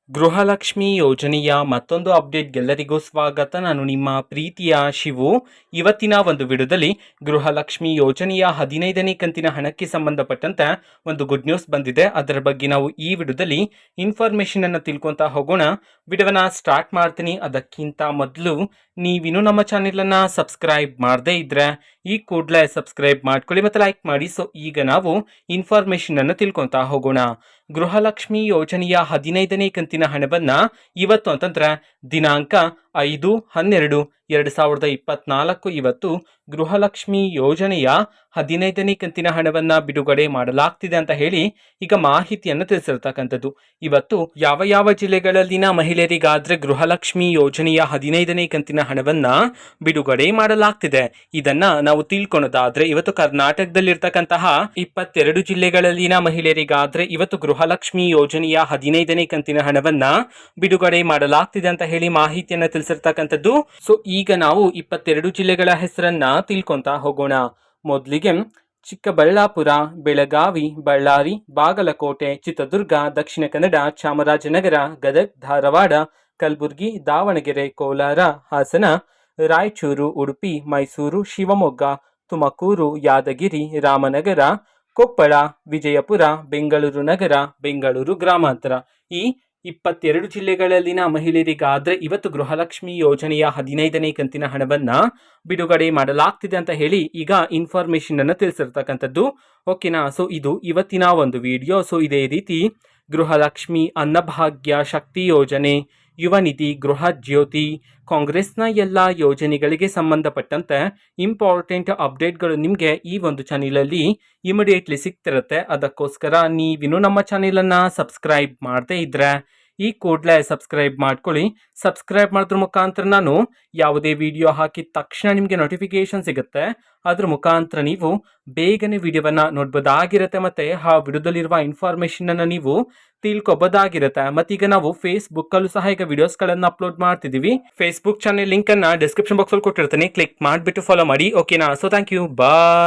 ಗೃಹಲಕ್ಷ್ಮಿ ಯೋಜನೆಯ ಮತ್ತೊಂದು ಅಪ್ಡೇಟ್ಗೆಲ್ಲರಿಗೂ ಸ್ವಾಗತ. ನಾನು ನಿಮ್ಮ ಪ್ರೀತಿಯ ಶಿವು. ಇವತ್ತಿನ ಒಂದು ವಿಡಿಯೋದಲ್ಲಿ ಗೃಹಲಕ್ಷ್ಮಿ ಯೋಜನೆಯ 15ನೇ ಕಂತಿನ ಹಣಕ್ಕೆ ಸಂಬಂಧಪಟ್ಟಂತೆ ಒಂದು ಗುಡ್ ನ್ಯೂಸ್ ಬಂದಿದೆ. ಅದರ ಬಗ್ಗೆ ನಾವು ಈ ವಿಡಿಯೋದಲ್ಲಿ ಇನ್ಫಾರ್ಮೇಷನ್ ಅನ್ನು ತಿಳ್ಕೊತಾ ಹೋಗೋಣ. ವಿಡಿಯೋನ ಸ್ಟಾರ್ಟ್ ಮಾಡ್ತೀನಿ. ಅದಕ್ಕಿಂತ ಮೊದಲು ನೀವಿನ್ನೂ ನಮ್ಮ ಚಾನೆಲನ್ನು ಸಬ್ಸ್ಕ್ರೈಬ್ ಮಾಡದೇ ಇದ್ರೆ ಈ ಕೂಡಲೇ ಸಬ್ಸ್ಕ್ರೈಬ್ ಮಾಡ್ಕೊಳ್ಳಿ ಮತ್ತು ಲೈಕ್ ಮಾಡಿ. ಸೊ ಈಗ ನಾವು ಇನ್ಫಾರ್ಮೇಷನ್ ಅನ್ನು ತಿಳ್ಕೊತಾ ಹೋಗೋಣ. ಗೃಹಲಕ್ಷ್ಮಿ ಯೋಜನೆಯ 15ನೇ ಕಂತಿನ ಹಣವನ್ನ ಇವತ್ತು ಅಂತಂದ್ರೆ ದಿನಾಂಕ 5/12/2024 ಇವತ್ತು ಗೃಹಲಕ್ಷ್ಮಿ ಯೋಜನೆಯ 15ನೇ ಕಂತಿನ ಹಣವನ್ನ ಬಿಡುಗಡೆ ಮಾಡಲಾಗ್ತಿದೆ ಅಂತ ಹೇಳಿ ಈಗ ಮಾಹಿತಿಯನ್ನು ತಿಳಿಸಿರ್ತಕ್ಕಂಥದ್ದು. ಇವತ್ತು ಯಾವ ಜಿಲ್ಲೆಗಳಲ್ಲಿನ ಮಹಿಳೆಯರಿಗಾದ್ರೆ ಗೃಹಲಕ್ಷ್ಮಿ ಯೋಜನೆಯ 15ನೇ ಕಂತಿನ ಹಣವನ್ನ ಬಿಡುಗಡೆ ಮಾಡಲಾಗ್ತಿದೆ ಇದನ್ನ ನಾವು ತಿಳ್ಕೊಳೋದಾದ್ರೆ, ಇವತ್ತು ಕರ್ನಾಟಕದಲ್ಲಿರ್ತಕ್ಕಂತಹ 22 ಜಿಲ್ಲೆಗಳಲ್ಲಿನ ಮಹಿಳೆಯರಿಗಾದ್ರೆ ಇವತ್ತು ಗೃಹಲಕ್ಷ್ಮಿ ಯೋಜನೆಯ 15ನೇ ಕಂತಿನ ಹಣವನ್ನ ಬಿಡುಗಡೆ ಮಾಡಲಾಗ್ತಿದೆ ಅಂತ ಹೇಳಿ ಮಾಹಿತಿಯನ್ನ ತಿಳಿಸಿರ್ತಕ್ಕಂಥದ್ದು. ಸೊ ಈಗ ನಾವು 22 ಜಿಲ್ಲೆಗಳ ಹೆಸರನ್ನ ತಿಳ್ಕೊಂತ ಹೋಗೋಣ. ಮೊದಲಿಗೆ ಚಿಕ್ಕಬಳ್ಳಾಪುರ, ಬೆಳಗಾವಿ, ಬಳ್ಳಾರಿ, ಬಾಗಲಕೋಟೆ, ಚಿತ್ರದುರ್ಗ, ದಕ್ಷಿಣ ಕನ್ನಡ, ಚಾಮರಾಜನಗರ, ಗದಗ, ಧಾರವಾಡ, ಕಲಬುರಗಿ, ದಾವಣಗೆರೆ, ಕೋಲಾರ, ಹಾಸನ, ರಾಯಚೂರು, ಉಡುಪಿ, ಮೈಸೂರು, ಶಿವಮೊಗ್ಗ, ತುಮಕೂರು, ಯಾದಗಿರಿ, ರಾಮನಗರ, ಕೊಪ್ಪಳ, ವಿಜಯಪುರ, ಬೆಂಗಳೂರು ನಗರ, ಬೆಂಗಳೂರು ಗ್ರಾಮಾಂತರ. ಈ 22 ಜಿಲ್ಲೆಗಳಲ್ಲಿನ ಮಹಿಳೆಯರಿಗಾದ್ರೆ ಇವತ್ತು ಗೃಹಲಕ್ಷ್ಮಿ ಯೋಜನೆಯ 15ನೇ ಕಂತಿನ ಹಣವನ್ನ ಬಿಡುಗಡೆ ಮಾಡಲಾಗ್ತಿದೆ ಅಂತ ಹೇಳಿ ಈಗ ಇನ್ಫಾರ್ಮೇಶನ್ ಅನ್ನು ತಿಳಿಸಿರ್ತಕ್ಕಂಥದ್ದು. ಓಕೆನಾ. ಸೊ ಇದು ಇವತ್ತಿನ ಒಂದು ವಿಡಿಯೋ. ಸೊ ಇದೇ ರೀತಿ ಗೃಹಲಕ್ಷ್ಮಿ, ಅನ್ನಭಾಗ್ಯ, ಶಕ್ತಿ ಯೋಜನೆ, ಯುವ ನಿಧಿ, ಗೃಹ ಜ್ಯೋತಿ, ಕಾಂಗ್ರೆಸ್ನ ಎಲ್ಲ ಯೋಜನೆಗಳಿಗೆ ಸಂಬಂಧಪಟ್ಟಂತೆ ಇಂಪಾರ್ಟೆಂಟ್ ಅಪ್ಡೇಟ್ಗಳು ನಿಮಗೆ ಈ ಒಂದು ಚಾನೆಲಲ್ಲಿ ಇಮಿಡಿಯೇಟ್ಲಿ ಸಿಗ್ತಿರುತ್ತೆ. ಅದಕ್ಕೋಸ್ಕರ ನೀವಿನ್ನೂ ನಮ್ಮ ಚಾನೆಲನ್ನು ಸಬ್ಸ್ಕ್ರೈಬ್ ಮಾಡದೇ ಇದ್ರೆ ಈ ಕೂಡಲೇ ಸಬ್ಸ್ಕ್ರೈಬ್ ಮಾಡ್ಕೊಳ್ಳಿ. ಸಬ್ಸ್ಕ್ರೈಬ್ ಮಾಡೋದ್ರ ಮುಖಾಂತರ ನಾನು ಯಾವುದೇ ವಿಡಿಯೋ ಹಾಕಿದ ತಕ್ಷಣ ನಿಮಗೆ ನೋಟಿಫಿಕೇಶನ್ ಸಿಗುತ್ತೆ. ಅದ್ರ ಮುಖಾಂತರ ನೀವು ಬೇಗನೆ ವಿಡಿಯೋವನ್ನ ನೋಡ್ಬೋದಾಗಿರುತ್ತೆ ಮತ್ತೆ ಆ ವಿಡಿಯೋದಲ್ಲಿರುವ ಇನ್ಫಾರ್ಮೇಶನ್ ಅನ್ನ ನೀವು ತಿಳ್ಕೊಬೋದಾಗಿರುತ್ತೆ. ಮತ್ತೀಗ ನಾವು ಫೇಸ್ಬುಕ್ ಅಲ್ಲೂ ಸಹ ಈಗ ವಿಡಿಯೋಸ್ಗಳನ್ನು ಅಪ್ಲೋಡ್ ಮಾಡ್ತಿದೀವಿ. ಫೇಸ್ಬುಕ್ ಚಾನೆಲ್ ಲಿಂಕ್ ಅನ್ನ ಡಿಸ್ಕ್ರಿಪ್ಷನ್ ಬಾಕ್ಸ್ ಅಲ್ಲಿ ಕೊಟ್ಟಿರ್ತೀನಿ, ಕ್ಲಿಕ್ ಮಾಡಿಬಿಟ್ಟು ಫಾಲೋ ಮಾಡಿ. ಓಕೆನಾ. So thank you, bye.